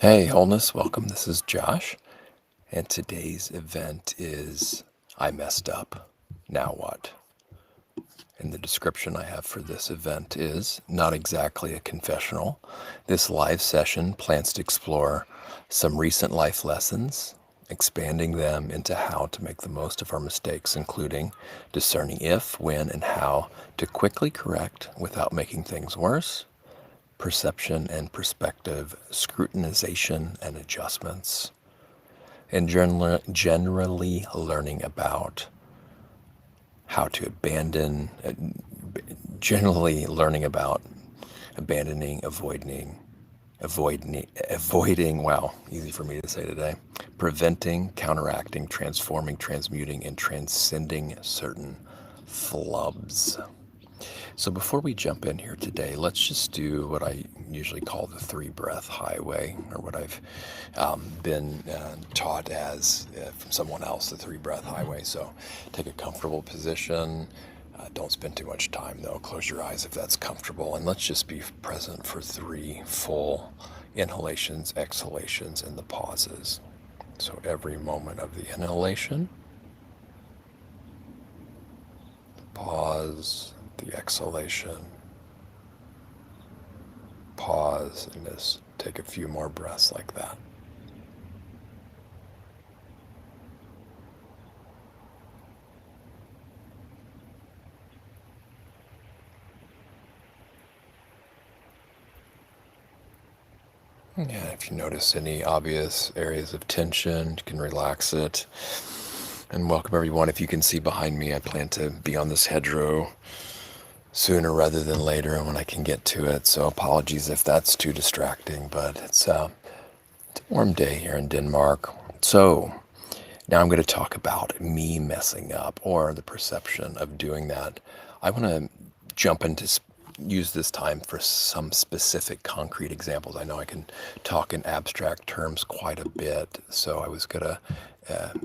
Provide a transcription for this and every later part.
Hey, Wholeness, welcome. This is Josh, and today's event is I messed up. Now what? And the description I have for this event is not exactly a confessional. This live session plans to explore some recent life lessons, expanding them into how to make the most of our mistakes, including discerning if, when, and how to quickly correct without making things worse, perception and perspective, scrutinization and adjustments, and generally learning about how to generally learning about abandoning, avoiding, wow, easy for me to say today, preventing, counteracting, transforming, transmuting, and transcending certain flubs. So before we jump in here today, let's just do what I usually call the three breath highway, or what I've been taught as from someone else, the three breath highway. So take a comfortable position. Don't spend too much time though. Close your eyes if that's comfortable. And let's just be present for three full inhalations, exhalations, and the pauses. So every moment of the inhalation, pause, the exhalation, pause, and just take a few more breaths like that. Yeah, if you notice any obvious areas of tension, you can relax it. And welcome everyone. If you can see behind me, I plan to be on this hedgerow sooner rather than later when I can get to it. So apologies if that's too distracting, but it's a warm day here in Denmark. So now I'm going to talk about me messing up, or the perception of doing that. I want to jump into use this time for some specific concrete examples. I know I can talk in abstract terms quite a bit, so I was going to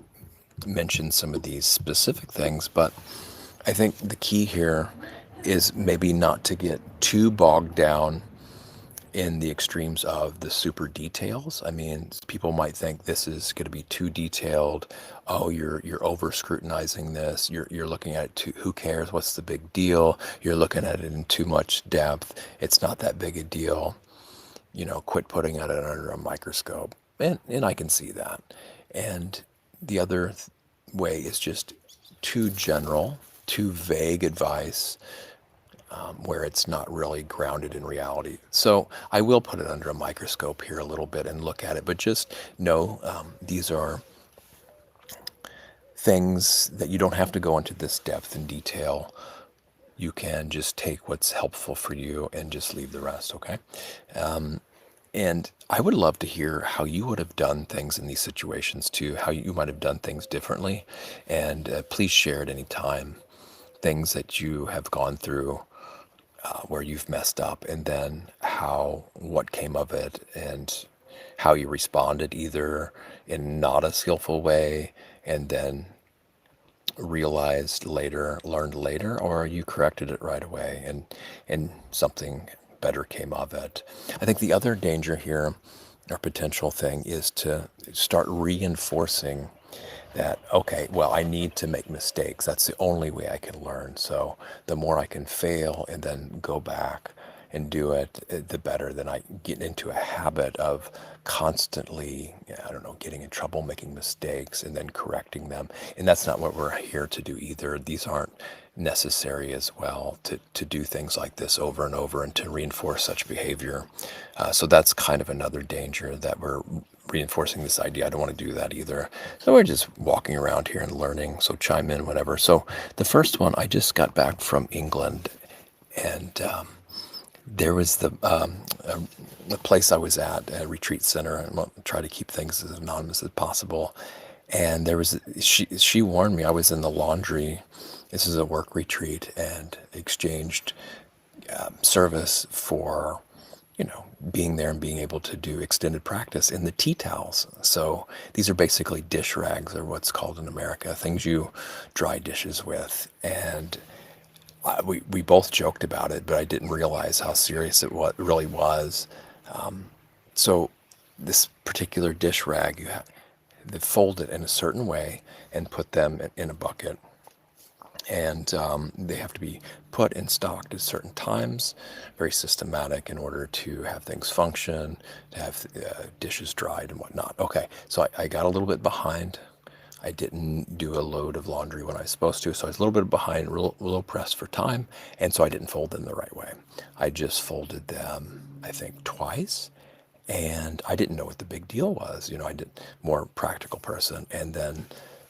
mention some of these specific things, but I think the key here is maybe not to get too bogged down in the extremes of the super details. I mean, people might think this is going to be too detailed. Oh, you're over scrutinizing this. You're looking at it too. Who cares? What's the big deal? You're looking at it in too much depth. It's not that big a deal. Quit putting it under a microscope. And I can see that. And the other way is just too general, too vague advice, where it's not really grounded in reality. So I will put it under a microscope here a little bit and look at it, but just know these are things that you don't have to go into this depth and detail. You can just take what's helpful for you and just leave the rest, okay? And I would love to hear how you would have done things in these situations too, how you might have done things differently. And please share at any time things that you have gone through where you've messed up, and then what came of it, and how you responded either in not a skillful way and then learned later, or you corrected it right away and something better came of it. I think the other danger here, or potential thing, is to start reinforcing that, okay, well, I need to make mistakes. That's the only way I can learn. So the more I can fail and then go back and do it, the better. Then I get into a habit of constantly, I don't know, getting in trouble, making mistakes, and then correcting them. And that's not what we're here to do either. These aren't necessary as well to do things like this over and over and to reinforce such behavior. So that's kind of another danger, that we're reinforcing this idea. I don't want to do that either. So we're just walking around here and learning. So chime in, whatever. So the first one, I just got back from England, and there was the place I was at, a retreat center, and I'll try to keep things as anonymous as possible. And she warned me. I was in the laundry. This is a work retreat, and exchanged service for being there and being able to do extended practice in the tea towels. So these are basically dish rags, or what's called in America, things you dry dishes with. And we both joked about it, but I didn't realize how serious really was. So this particular dish rag, you have to fold it in a certain way and put them in a bucket. And they have to be put and stocked at certain times, very systematic in order to have things function, to have dishes dried and whatnot. Okay, so I got a little bit behind. I didn't do a load of laundry when I was supposed to, so I was a little bit behind, real pressed for time, and so I didn't fold them the right way. I just folded them, I think, twice, and I didn't know what the big deal was. I did more practical person, and then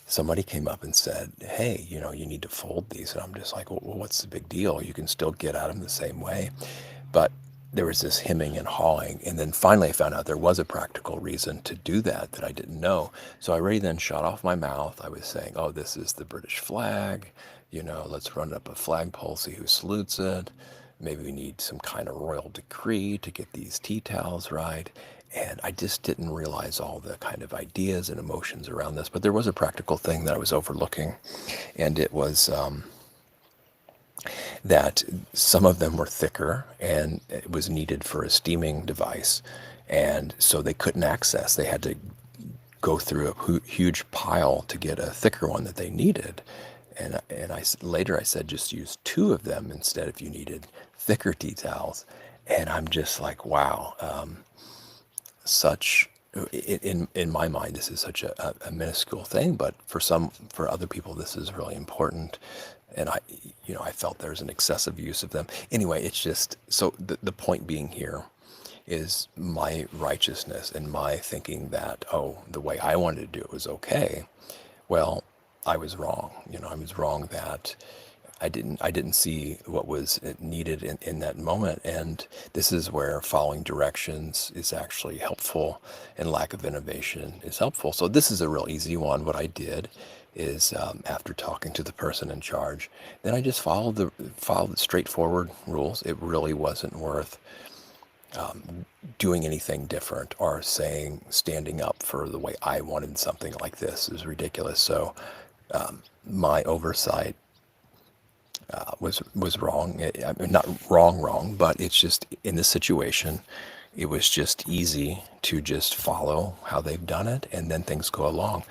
somebody came up and said, "Hey, you need to fold these," and I'm just like, "Well, what's the big deal? You can still get at them the same way." But there was this hemming and hawing, and then finally I found out there was a practical reason to do that I didn't know. So I already then shot off my mouth. I was saying, "Oh, this is the British flag. Let's run up a flagpole, see who salutes it. Maybe we need some kind of royal decree to get these tea towels right." And I just didn't realize all the kind of ideas and emotions around this. But there was a practical thing that I was overlooking, and it was that some of them were thicker and it was needed for a steaming device. And so they couldn't access. They had to go through a huge pile to get a thicker one that they needed. And later I said, just use two of them instead if you needed thicker tea towels. And I'm just like, wow, such in my mind, this is such a minuscule thing, but for other people, this is really important. And I felt there's an excessive use of them. Anyway, it's just, so the point being here is my righteousness and my thinking that, oh, the way I wanted to do it was okay. Well, I was wrong. I was wrong that I didn't see what was needed in that moment. And this is where following directions is actually helpful and lack of innovation is helpful. So this is a real easy one. What I did is after talking to the person in charge, then I just followed the straightforward rules. It really wasn't worth doing anything different or standing up for the way I wanted something like this. Is ridiculous. So my oversight was wrong. I mean, not wrong, but it's just in this situation, it was just easy to just follow how they've done it, and then things go along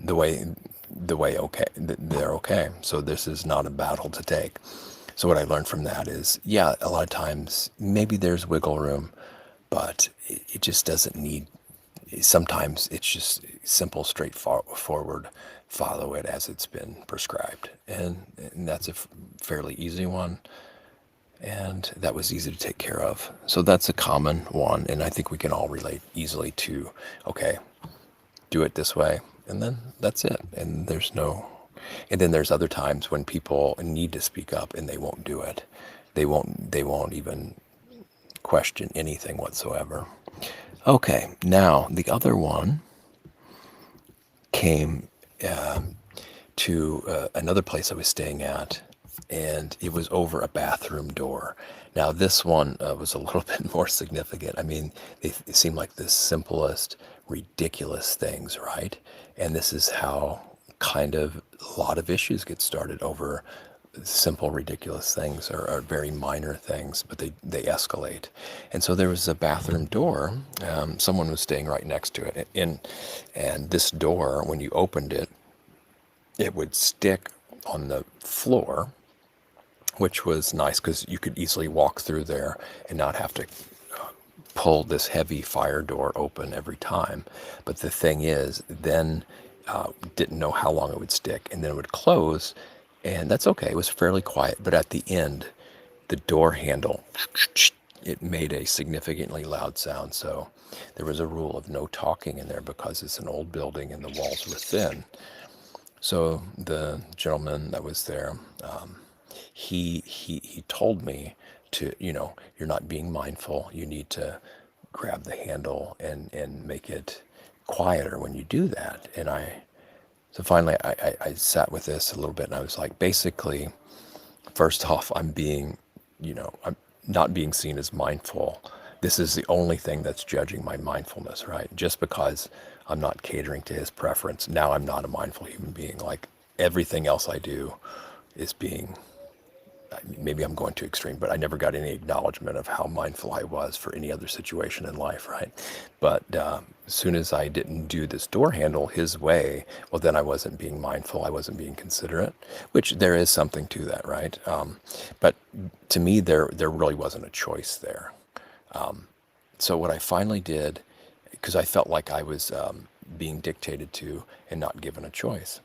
the way okay they're okay. So this is not a battle to take. So what I learned from that is, yeah, a lot of times maybe there's wiggle room, but it just doesn't need. Sometimes it's just simple, straightforward, follow it as it's been prescribed. And that's a fairly easy one. And that was easy to take care of. So that's a common one. And I think we can all relate easily to, okay, do it this way. And then that's it. And then there's other times when people need to speak up and they won't do it. They won't even question anything whatsoever. Okay, now the other one came to another place I was staying at, and it was over a bathroom door. Now this one was a little bit more significant. I mean, they seem like the simplest, ridiculous things, right? And this is how kind of a lot of issues get started over simple, ridiculous things or very minor things, but they escalate. And so there was a bathroom door. Someone was staying right next to it. And this door, when you opened it, it would stick on the floor, which was nice because you could easily walk through there and not have to pull this heavy fire door open every time. But the thing is, then didn't know how long it would stick, and then it would close. And that's okay. It was fairly quiet. But at the end, the door handle, it made a significantly loud sound. So there was a rule of no talking in there because it's an old building and the walls were thin. So the gentleman that was there, he told me to, you're not being mindful. You need to grab the handle and make it quieter when you do that. So finally, I sat with this a little bit, and I was like, basically, first off, I'm not being seen as mindful. This is the only thing that's judging my mindfulness, right? Just because I'm not catering to his preference, now I'm not a mindful human being. Like everything else I do is being maybe I'm going too extreme, but I never got any acknowledgement of how mindful I was for any other situation in life, right? But as soon as I didn't do this door handle his way, well, then I wasn't being mindful. I wasn't being considerate, which there is something to that, right? But to me, there really wasn't a choice there. So what I finally did, because I felt like I was being dictated to and not given a choice.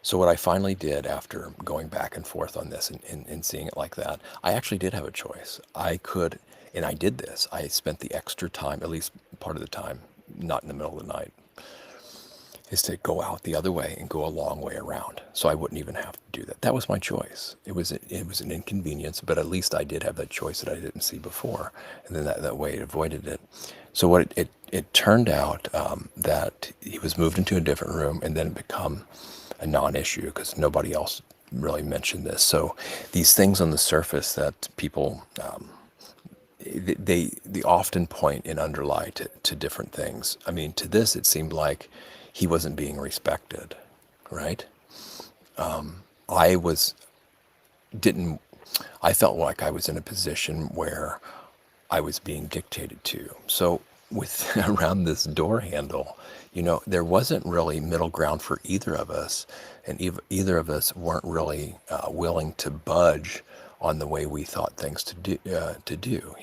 So what I finally did after going back and forth on this and seeing it like that, I actually did have a choice. I could, and I did this. I spent the extra time, at least part of the time, not in the middle of the night, is to go out the other way and go a long way around. So I wouldn't even have to do that. That was my choice. It was an inconvenience, but at least I did have that choice that I didn't see before. And then that way it avoided it. So what it turned out that he was moved into a different room and then it become a non-issue because nobody else really mentioned this. So these things on the surface that people they often point and underlie to different things. I mean, to this it seemed like he wasn't being respected, right? I was didn't I felt like I was in a position where I was being dictated to. So with around this door handle, there wasn't really middle ground for either of us, and either of us weren't really willing to budge on the way we thought things to do.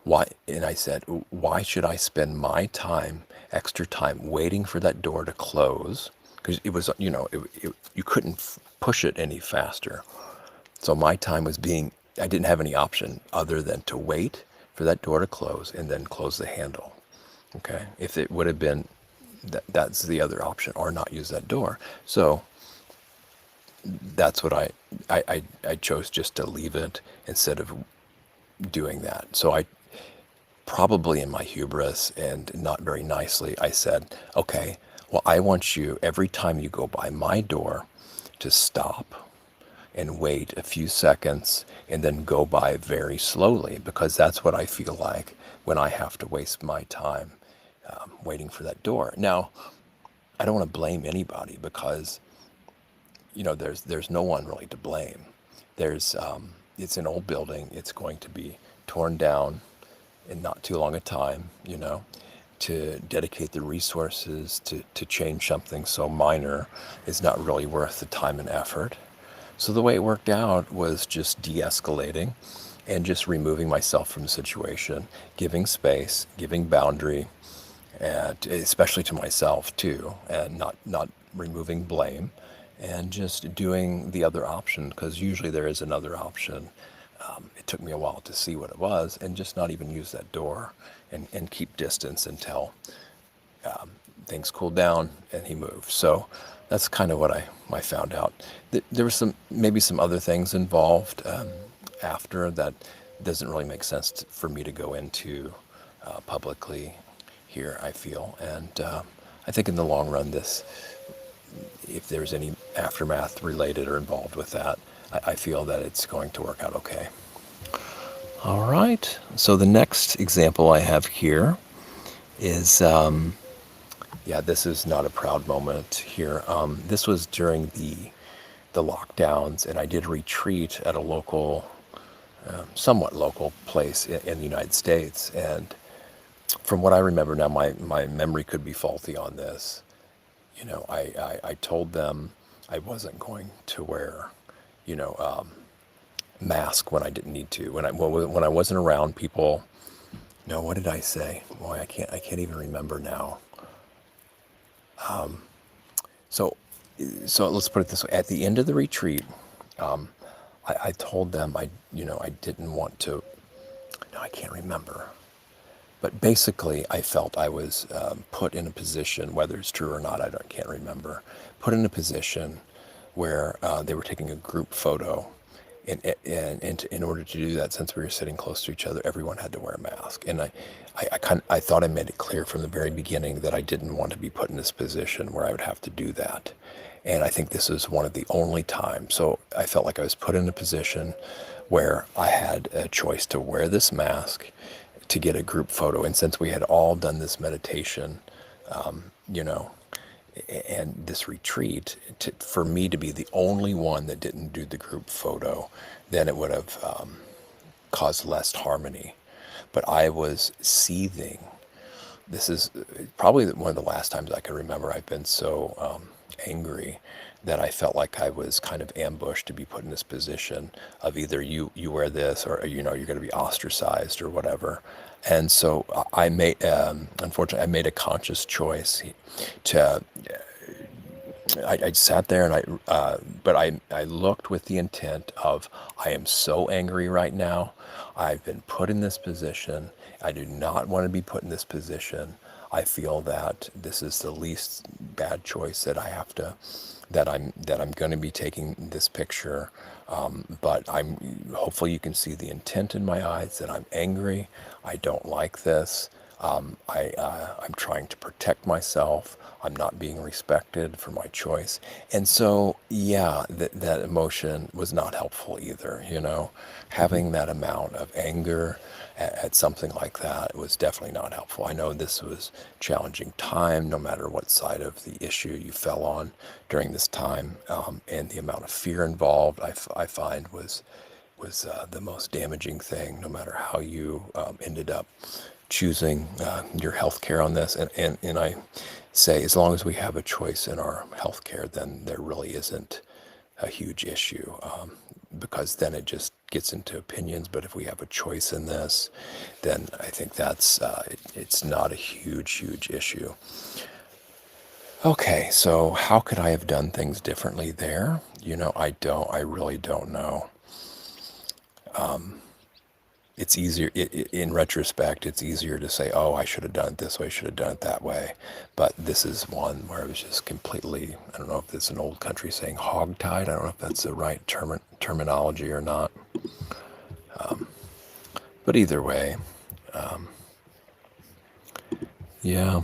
Why? And I said, why should I spend my time, extra time, waiting for that door to close? Because it was, you couldn't push it any faster. So my time was I didn't have any option other than to wait for that door to close and then close the handle. Okay. If it would have been, that's the other option, or not use that door. So that's what I chose, just to leave it instead of doing that. So I probably, in my hubris and not very nicely, I said, okay, well, I want you, every time you go by my door, to stop and wait a few seconds and then go by very slowly, because that's what I feel like when I have to waste my time waiting for that door. Now, I don't want to blame anybody, because there's no one really to blame. It's an old building. It's going to be torn down in not too long a time. To dedicate the resources to change something so minor is not really worth the time and effort. So the way it worked out was just de-escalating and just removing myself from the situation, giving space, giving boundary, and especially to myself too, and not removing blame, and just doing the other option, because usually there is another option. It took me a while to see what it was, and just not even use that door, and keep distance until things cooled down and he moved. So that's kind of what I found out. There were maybe some other things involved after that doesn't really make sense for me to go into publicly here, I feel. And I think in the long run, if there's any aftermath related or involved with that, I feel that it's going to work out okay. All right. So the next example I have here is, this is not a proud moment here. This was during the lockdowns, and I did retreat at a local, somewhat local place in the United States. And from what I remember now, my memory could be faulty on this. I told them I wasn't going to wear, mask when I didn't need to. When I wasn't around people. No, what did I say? Boy, I can't even remember now. So let's put it this way. At the end of the retreat, I told them I didn't want to. No, I can't remember. But basically, I felt I was put in a position, whether it's true or not, can't remember, put in a position where they were taking a group photo. And in order to do that, since we were sitting close to each other, everyone had to wear a mask. And I thought I made it clear from the very beginning that I didn't want to be put in this position where I would have to do that. And I think this is one of the only times. So I felt like I was put in a position where I had a choice to wear this mask to get a group photo. And since we had all done this meditation, and this retreat, for me to be the only one that didn't do the group photo, then it would have caused less harmony. But I was seething. This is probably one of the last times I can remember I've been so angry that I felt like I was kind of ambushed to be put in this position of either you wear this, or you're going to be ostracized or whatever. And so I made, unfortunately, I made a conscious choice to I sat there and but I looked with the intent of, I am so angry right now. I've been put in this position. I do not want to be put in this position. I feel that this is the least bad choice that I have to, that I'm going to be taking this picture. But hopefully you can see the intent in my eyes that I'm angry. I don't like this. I'm trying to protect myself. I'm not being respected for my choice. And so, yeah, that emotion was not helpful either. Having that amount of anger at something like that was definitely not helpful. I know this was challenging time, no matter what side of the issue you fell on during this time. And the amount of fear involved, I find was the most damaging thing, no matter how you ended up choosing your health care on this. And I say, as long as we have a choice in our health care, then there really isn't a huge issue, because then it just gets into opinions. But if we have a choice in this, then I think it's not a huge issue. Okay, so how could I have done things differently there? I really don't know. It's easier, in retrospect, it's easier to say, oh, I should have done it this way, I should have done it that way. But this is one where it was just completely, I don't know if it's an old country saying hogtied. I don't know if that's the right terminology or not. But either way, yeah.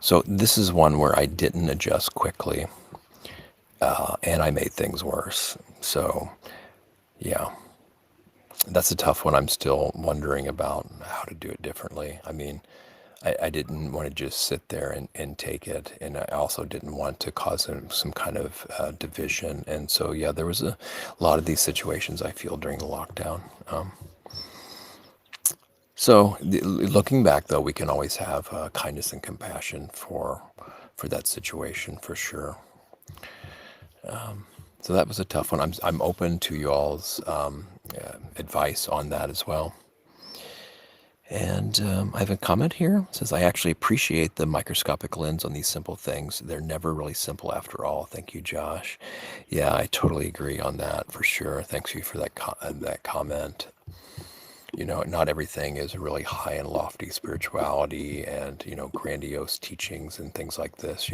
So this is one where I didn't adjust quickly, and I made things worse. So, yeah. That's a tough one. I'm still wondering about how to do it differently. I mean, I didn't want to just sit there and take it. And I also didn't want to cause some kind of division. And so, yeah, there was a lot of these situations I feel during the lockdown. Looking back, though, we can always have kindness and compassion for that situation, for sure. So that was a tough one. I'm open to y'all's advice on that as well. And I have a comment here. It says, I actually appreciate the microscopic lens on these simple things. They're never really simple after all. Thank you, Josh. Yeah, I totally agree on that for sure. Thanks you for that comment. Not everything is really high and lofty spirituality and, grandiose teachings and things like this.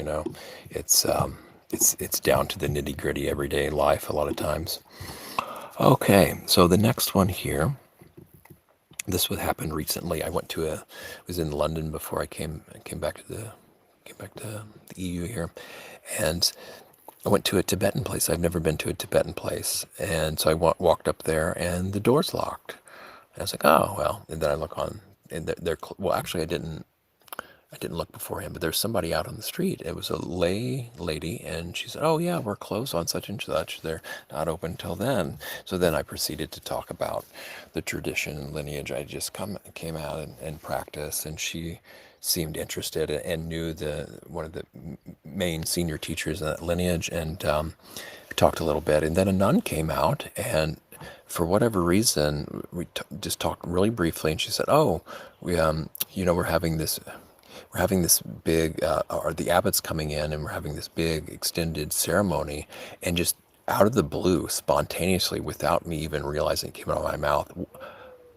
It's down to the nitty gritty everyday life a lot of times. Okay, so the next one here. This would happen recently. Was in London before I came back to the EU here, and I went to a Tibetan place. I've never been to a Tibetan place, and so I walked up there, and the door's locked. And I was like, oh well. And then I look on, and well, actually, I didn't look beforehand, but there's somebody out on the street. It was a lay lady, and she said, "Oh yeah, we're closed on such and such. They're not open till then." So then I proceeded to talk about the tradition and lineage I just came out and practiced, and she seemed interested and knew one of the main senior teachers in that lineage, and we talked a little bit. And then a nun came out, and for whatever reason, we just talked really briefly, and she said, "Oh, we're having this big, or the abbot's coming in, and we're having this big extended ceremony," and just out of the blue, spontaneously, without me even realizing it came out of my mouth,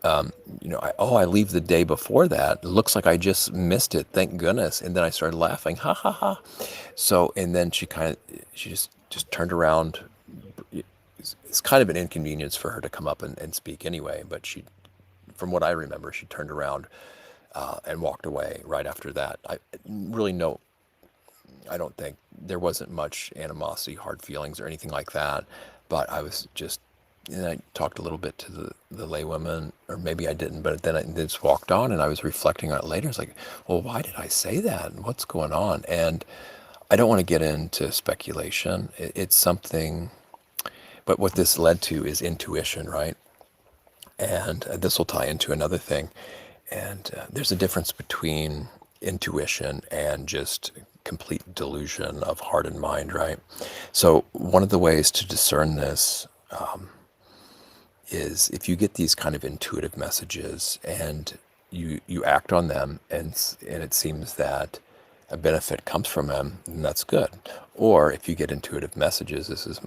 I leave the day before that. It looks like I just missed it. Thank goodness. And then I started laughing, ha ha ha. So, and then she just turned around. It's kind of an inconvenience for her to come up and speak anyway, but from what I remember, she turned around and walked away right after that. I don't think there wasn't much animosity, hard feelings, or anything like that. But I was just and I talked a little bit to the laywomen, or maybe I didn't, but then I just walked on and I was reflecting on it later. It's like, well, why did I say that? And what's going on? And I don't want to get into speculation. It's something, but what this led to is intuition, right? And this will tie into another thing. And there's a difference between intuition and just complete delusion of heart and mind, right? So one of the ways to discern this is if you get these kind of intuitive messages and you act on them, and it seems that a benefit comes from them, then that's good. Or if you get intuitive messages, this is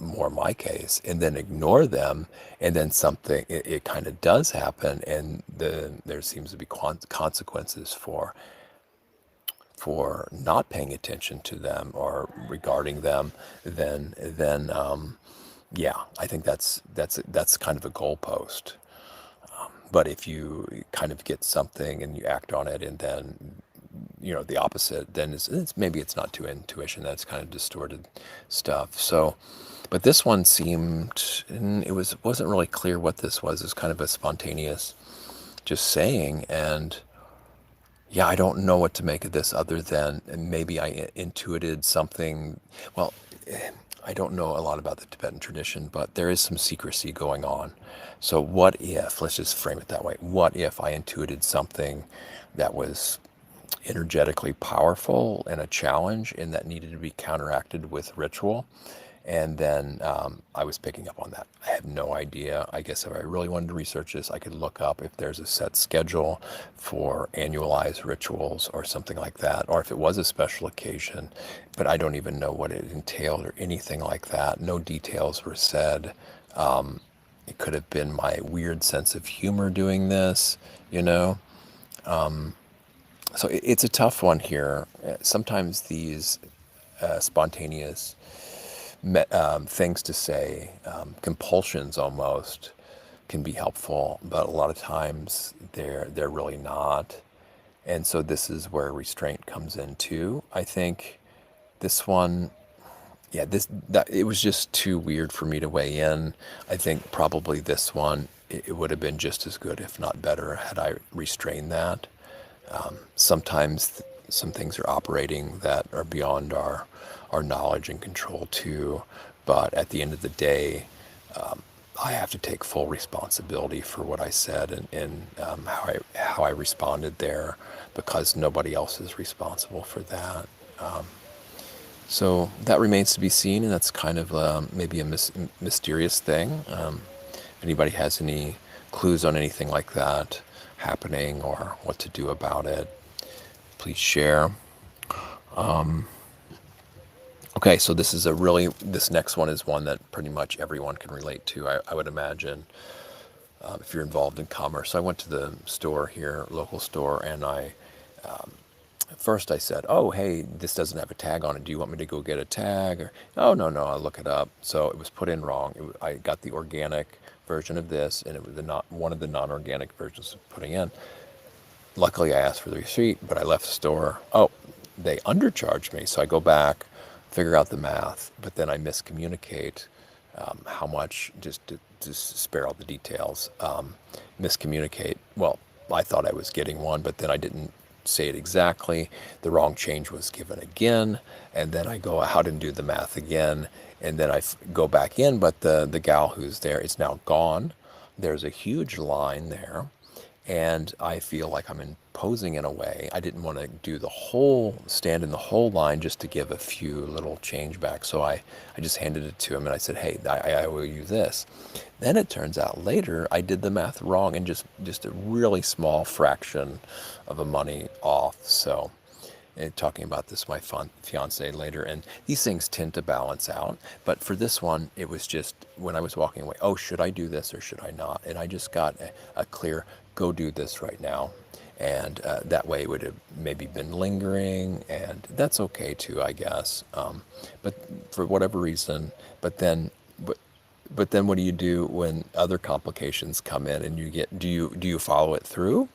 more my case, and then ignore them, and then something it kind of does happen, and then there seems to be consequences for not paying attention to them or regarding them, then yeah, I think that's kind of a goalpost. But if you kind of get something and you act on it, and then the opposite, then it's maybe it's not too intuition. That's kind of distorted stuff. So, but this one seemed, and wasn't really clear what this was. It's kind of a spontaneous, just saying, and yeah, I don't know what to make of this other than maybe I intuited something. Well, I don't know a lot about the Tibetan tradition, but there is some secrecy going on. So what if, let's just frame it that way, what if I intuited something that was energetically powerful and a challenge, and that needed to be counteracted with ritual? And then I was picking up on that. I have no idea. I guess if I really wanted to research this, I could look up if there's a set schedule for annualized rituals or something like that, or if it was a special occasion. But I don't even know what it entailed or anything like that. No details were said. It could have been my weird sense of humor doing this, you know? So it's a tough one here. Sometimes these spontaneous things to say, compulsions almost, can be helpful, but a lot of times they're really not. And so this is where restraint comes in too. I think this one, yeah, that it was just too weird for me to weigh in. I think probably this one, it would have been just as good, if not better, had I restrained that. Sometimes some things are operating that are beyond our knowledge and control too. But at the end of the day, I have to take full responsibility for what I said, and how I responded there, because nobody else is responsible for that. So that remains to be seen, and that's kind of maybe a mysterious thing. If anybody has any clues on anything like that happening or what to do about it, please share. Okay, so this next one is one that pretty much everyone can relate to, I would imagine, if you're involved in commerce. So I went to the store here, local store, and at first I said, oh, hey, this doesn't have a tag on it. Do you want me to go get a tag? Or, oh, no, I'll look it up. So it was put in wrong. I got the organic version of this, and it was one of the non-organic versions of putting in. Luckily, I asked for the receipt, but I left the store. Oh, they undercharged me. So I go back, figure out the math, but then I miscommunicate how much, just to spare all the details, miscommunicate. Well, I thought I was getting one, but then I didn't say it exactly. The wrong change was given again, and then I go out and do the math again, and then I go back in, but the gal who's there is now gone. There's a huge line there, and I feel like I'm imposing in a way. I didn't want to stand in the whole line just to give a few little change back. So I just handed it to him, and I said, hey, I owe you this. Then it turns out later I did the math wrong, and just a really small fraction of a money off. So talking about this with my fiance later, and these things tend to balance out. But for this one, it was just when I was walking away, oh, should I do this or should I not? And I just got a clear, go do this right now. And that way it would have maybe been lingering, and that's okay too, I guess. But for whatever reason, but then what do you do when other complications come in, and do you follow it through,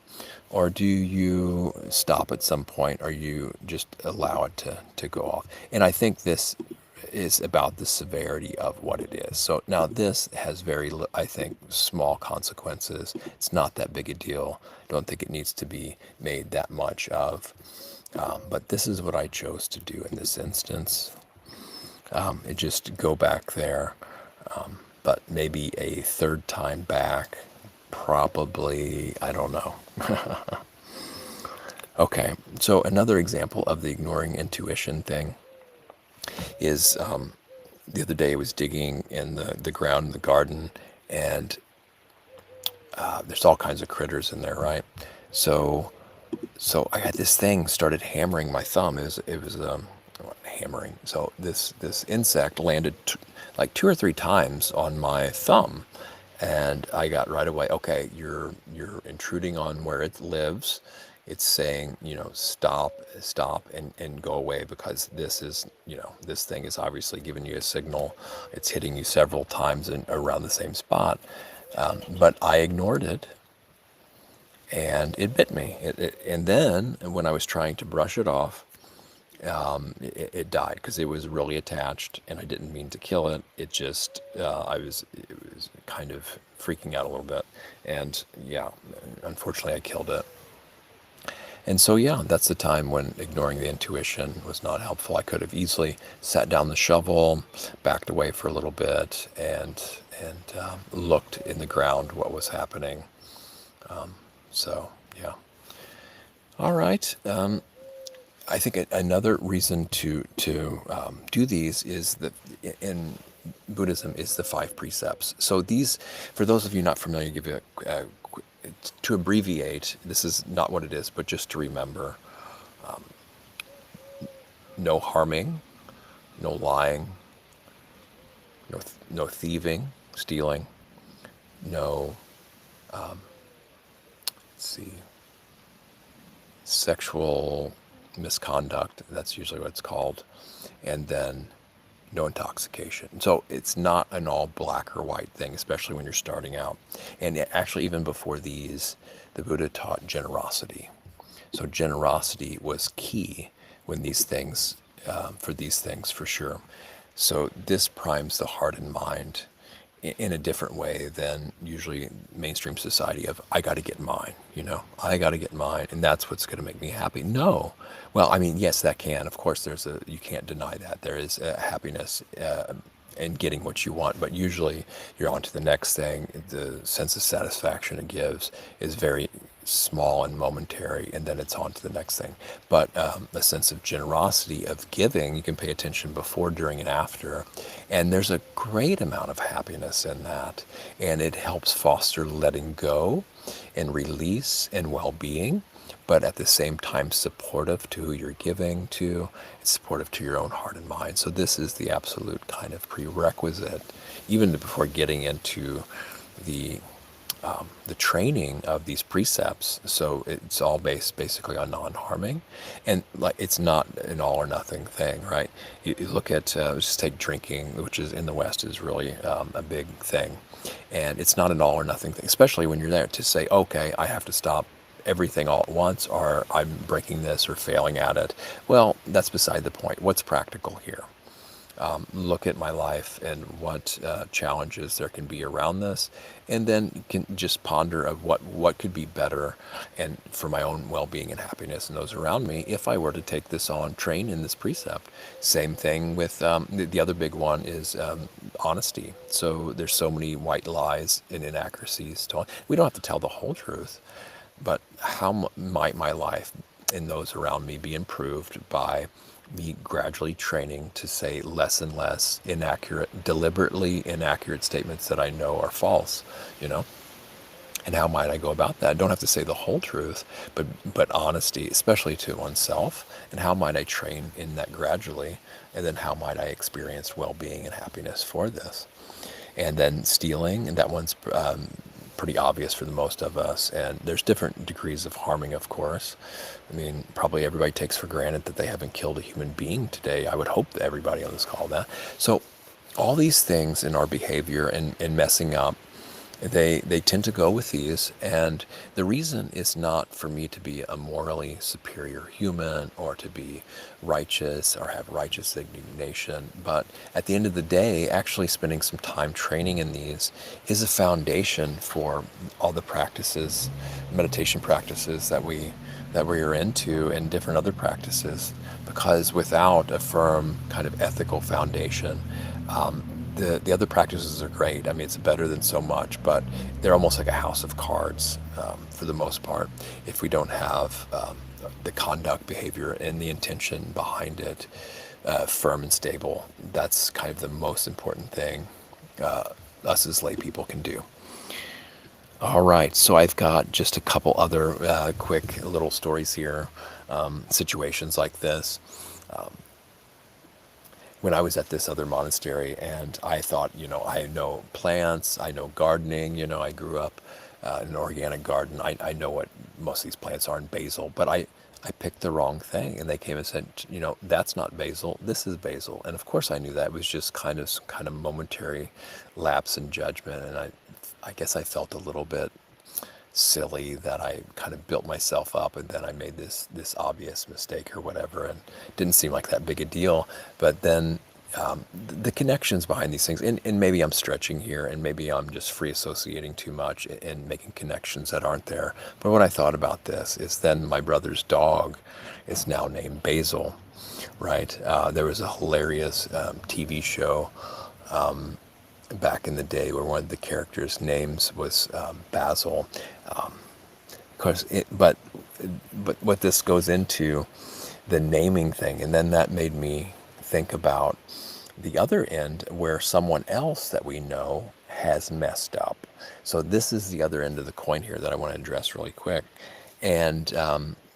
or do you stop at some point, or you just allow it to go off? And I think this is about the severity of what it is. So now this has I think, small consequences. It's not that big a deal. I don't think it needs to be made that much of. But this is what I chose to do in this instance. And just go back there. But maybe a third time back, probably, I don't know. Okay, so another example of the ignoring intuition thing is the other day I was digging in the ground in the garden, and there's all kinds of critters in there, right? So I had this thing started hammering my thumb. It was hammering. So this insect landed like 2 or 3 times on my thumb, and I got right away. Okay, you're intruding on where it lives. It's saying, stop, and go away, because this thing is obviously giving you a signal. It's hitting you several times around the same spot. But I ignored it, and it bit me. And then when I was trying to brush it off, it died because it was really attached, and I didn't mean to kill it. It just, it was kind of freaking out a little bit. And yeah, unfortunately I killed it. And so, yeah, that's the time when ignoring the intuition was not helpful. I could have easily sat down the shovel, backed away for a little bit, and looked in the ground what was happening. So, yeah. All right. I think another reason to do these is that in Buddhism is the 5 precepts. So these, for those of you not familiar, give you to abbreviate. This is not what it is, but just to remember: no harming, no lying, no thieving, stealing, no sexual misconduct. That's usually what it's called. And then no intoxication. So it's not an all black or white thing, especially when you're starting out. And actually, even before these, the Buddha taught generosity. So generosity was key when these things, for these things, for sure. So this primes the heart and mind in a different way than usually mainstream society of, I got to get mine, I got to get mine, and that's what's going to make me happy. No. Well, I mean, yes, that can. Of course, you can't deny that. There is a happiness in getting what you want, but usually you're on to the next thing. The sense of satisfaction it gives is very small and momentary, and then it's on to the next thing. But a sense of generosity, of giving, you can pay attention before, during, and after. And there's a great amount of happiness in that. And it helps foster letting go and release and well-being, but at the same time supportive to who you're giving to. It's supportive to your own heart and mind. So this is the absolute kind of prerequisite, even before getting into the training of these precepts. So it's all based basically on non-harming, and like it's not an all or nothing thing, right? You look at just take drinking, which is in the West is really a big thing, and it's not an all or nothing thing, especially when you're there to say, okay, I have to stop everything all at once, or I'm breaking this or failing at it. Well, that's beside the point. What's practical here? Look at my life and what challenges there can be around this, and then you can just ponder of what could be better and for my own well-being and happiness and those around me if I were to take this on, train in this precept. Same thing with the other big one is honesty. So there's so many white lies and inaccuracies. We don't have to tell the whole truth, but how might my life and those around me be improved by me gradually training to say less and less inaccurate, deliberately inaccurate statements that I know are false, And how might I go about that? I don't have to say the whole truth, but honesty, especially to oneself. And how might I train in that gradually? And then how might I experience well-being and happiness for this? And then stealing, and that one's pretty obvious for the most of us, and there's different degrees of harming, of course. I mean, probably everybody takes for granted that they haven't killed a human being today. I would hope that everybody on this call that. So all these things in our behavior and messing up they tend to go with these, and the reason is not for me to be a morally superior human or to be righteous or have righteous indignation, but at the end of the day, actually spending some time training in these is a foundation for all the practices, meditation practices that we are into, and different other practices, because without a firm kind of ethical foundation, the other practices are great. I mean, it's better than so much, but they're almost like a house of cards for the most part. If we don't have the conduct, behavior, and the intention behind it firm and stable, that's kind of the most important thing us as lay people can do. All right, so I've got just a couple other quick little stories here, situations like this. When I was at this other monastery, and I thought, I know plants, I know gardening, I grew up in an organic garden. I know what most of these plants are in basil, but I picked the wrong thing. And they came and said, that's not basil, this is basil. And of course I knew that. It was just kind of momentary lapse in judgment. And I guess I felt a little bit silly that I kind of built myself up, and then I made this obvious mistake or whatever, and it didn't seem like that big a deal. But then the connections behind these things, and maybe I'm stretching here, and maybe I'm just free associating too much and making connections that aren't there. But what I thought about this is then my brother's dog is now named Basil, right? There was a hilarious TV show back in the day where one of the characters' names was Basil. Of course, but what this goes into, the naming thing, and then that made me think about the other end where someone else that we know has messed up. So this is the other end of the coin here that I want to address really quick. And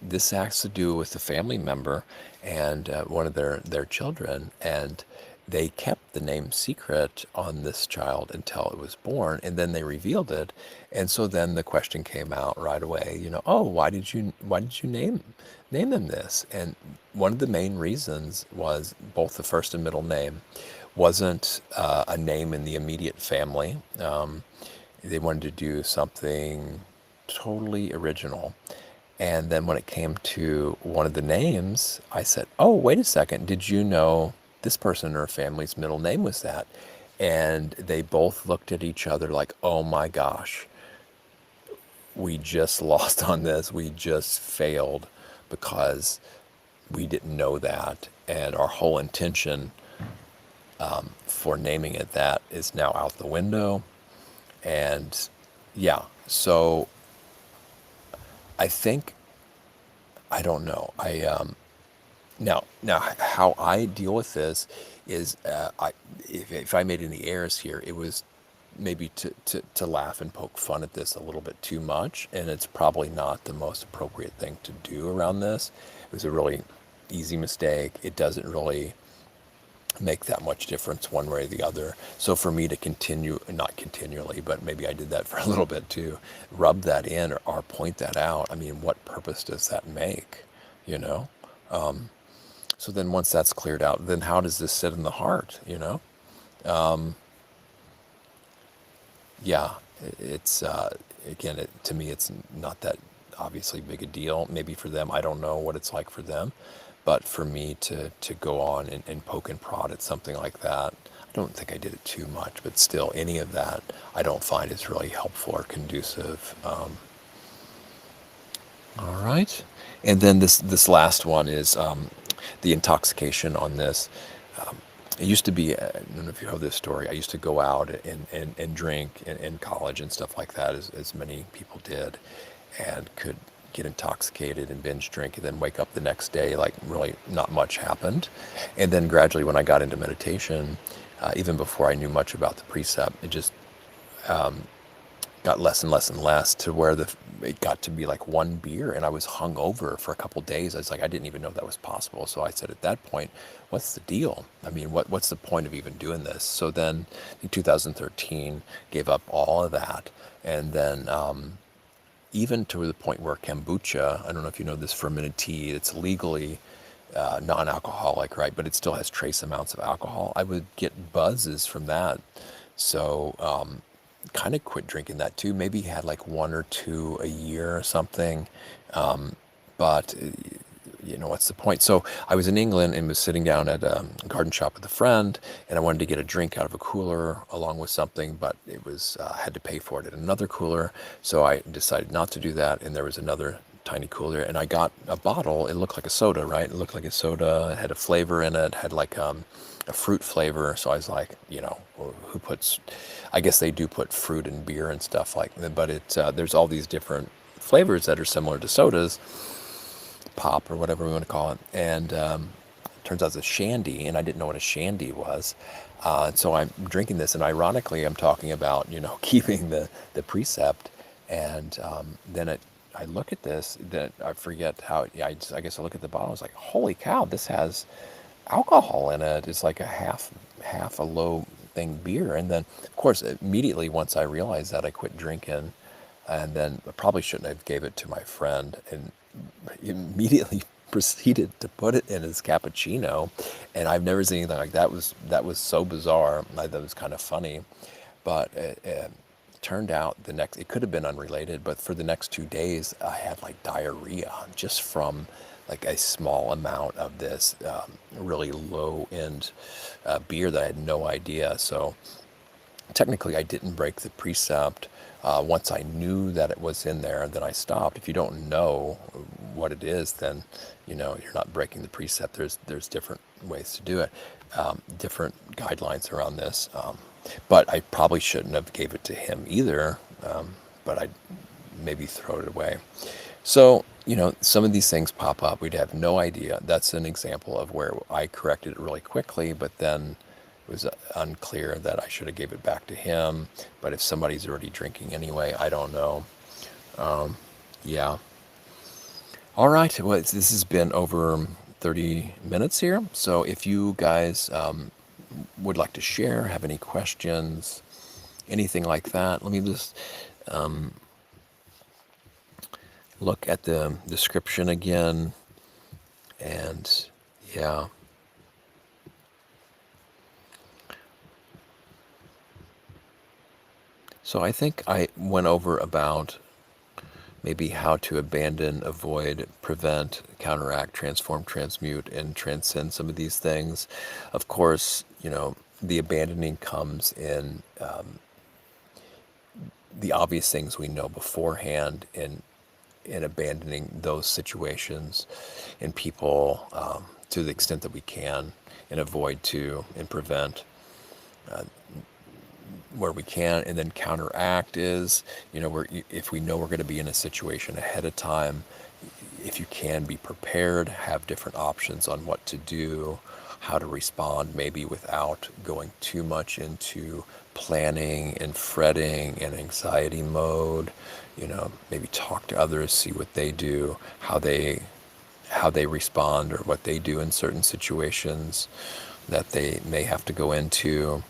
this has to do with a family member and one of their children. And they kept the name secret on this child until it was born, and then they revealed it. And so then the question came out right away, oh, why did you name them this? And one of the main reasons was both the first and middle name wasn't a name in the immediate family. They wanted to do something totally original. And then when it came to one of the names, I said, oh, wait a second, did you know this person in her family's middle name was that? And they both looked at each other like, oh my gosh, we just lost on this. We just failed because we didn't know that. And our whole intention for naming it that is now out the window. And yeah, so I think, I don't know. Now, how I deal with this is, if I made any errors here, it was maybe to laugh and poke fun at this a little bit too much, and it's probably not the most appropriate thing to do around this. It was a really easy mistake. It doesn't really make that much difference one way or the other. So for me to continue, not continually, but maybe I did that for a little bit too, rub that in or point that out, I mean, what purpose does that make, you know? So then once that's cleared out, then how does this sit in the heart, you know? Yeah, it's, again, to me, it's not that obviously big a deal. Maybe for them, I don't know what it's like for them. But for me to go on and poke and prod at something like that, I don't think I did it too much, but still, any of that I don't find is really helpful or conducive. All right. And then this last one is the intoxication on this. It used to be, I don't know if you know this story, I used to go out and drink in college and stuff like that, as many people did, and could get intoxicated and binge drink and then wake up the next day like really not much happened. And then gradually when I got into meditation, even before I knew much about the precept, it just got less and less and less to where it got to be like one beer and I was hungover for a couple days. I was like, I didn't even know that was possible. So I said at that point, what's the deal? I mean, what's the point of even doing this? So then in 2013, gave up all of that. And then even to the point where kombucha, I don't know if you know this fermented tea, it's legally non-alcoholic, right? But it still has trace amounts of alcohol. I would get buzzes from that. So kind of quit drinking that too. Maybe had like one or two a year or something. But what's the point? So I was in England and was sitting down at a garden shop with a friend, and I wanted to get a drink out of a cooler along with something, but it was had to pay for it at another cooler. So I decided not to do that, and there was another tiny cooler, and I got a bottle. It looked like a soda, right? It looked like a soda. It had a flavor in it. Had like a fruit flavor. So I was like, who puts? I guess they do put fruit in beer and stuff like that, but there's all these different flavors that are similar to sodas, pop or whatever we want to call it. And turns out it's a shandy, and I didn't know what a shandy was. So I'm drinking this, and ironically, I'm talking about keeping the precept, and I look at this, that I forget how. Yeah, I guess I look at the bottle. I was like, holy cow, this has alcohol in it. It's like a half a low thing beer. And then, of course, immediately once I realized that, I quit drinking, and then I probably shouldn't have gave it to my friend, and immediately proceeded to put it in his cappuccino. And I've never seen anything like that. That was so bizarre. I thought it was kind of funny, but it turned out it could have been unrelated, but for the next 2 days I had like diarrhea just from like a small amount of this really low end beer that I had no idea. So technically I didn't break the precept. Once I knew that it was in there, then I stopped. If you don't know what it is, then you're not breaking the precept. There's different ways to do it, different guidelines around this. But I probably shouldn't have gave it to him either. But I maybe throw it away. So some of these things pop up. We'd have no idea. That's an example of where I corrected it really quickly, but then it was unclear that I should have gave it back to him. But if somebody's already drinking anyway, I don't know. Yeah. All right. Well, this has been over 30 minutes here. So if you guys would like to share, have any questions, anything like that, let me just look at the description again. And yeah. So I think I went over about maybe how to abandon, avoid, prevent, counteract, transform, transmute, and transcend some of these things. Of course, the abandoning comes in the obvious things we know beforehand, in abandoning those situations and people to the extent that we can, and avoid to, and prevent where we can. And then counteract is, if we know we're going to be in a situation ahead of time, if you can be prepared, have different options on what to do, how to respond, maybe without going too much into planning and fretting and anxiety mode. Maybe talk to others, see what they do, how they respond, or what they do in certain situations that they may have to go into.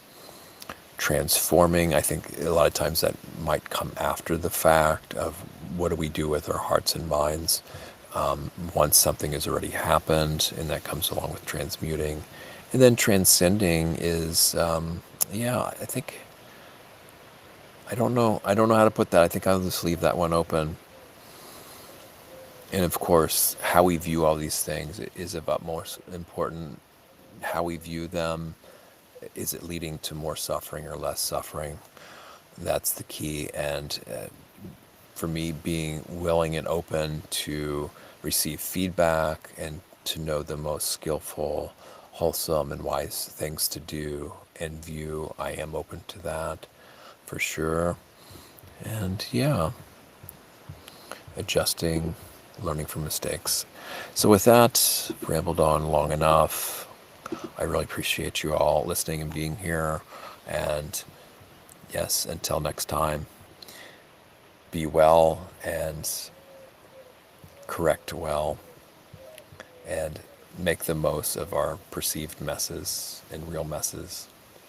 Transforming, I think a lot of times that might come after the fact of what do we do with our hearts and minds once something has already happened, and that comes along with transmuting. And then transcending is, I think, I don't know how to put that. I think I'll just leave that one open. And of course, how we view all these things is about more important. How we view them, is it leading to more suffering or less suffering? That's the key. And for me, being willing and open to receive feedback and to know the most skillful, wholesome, and wise things to do and view, I am open to that for sure. And yeah, adjusting, learning from mistakes. So with that, rambled on long enough. I really appreciate you all listening and being here. And yes, until next time, be well and correct well, and make the most of our perceived messes and real messes.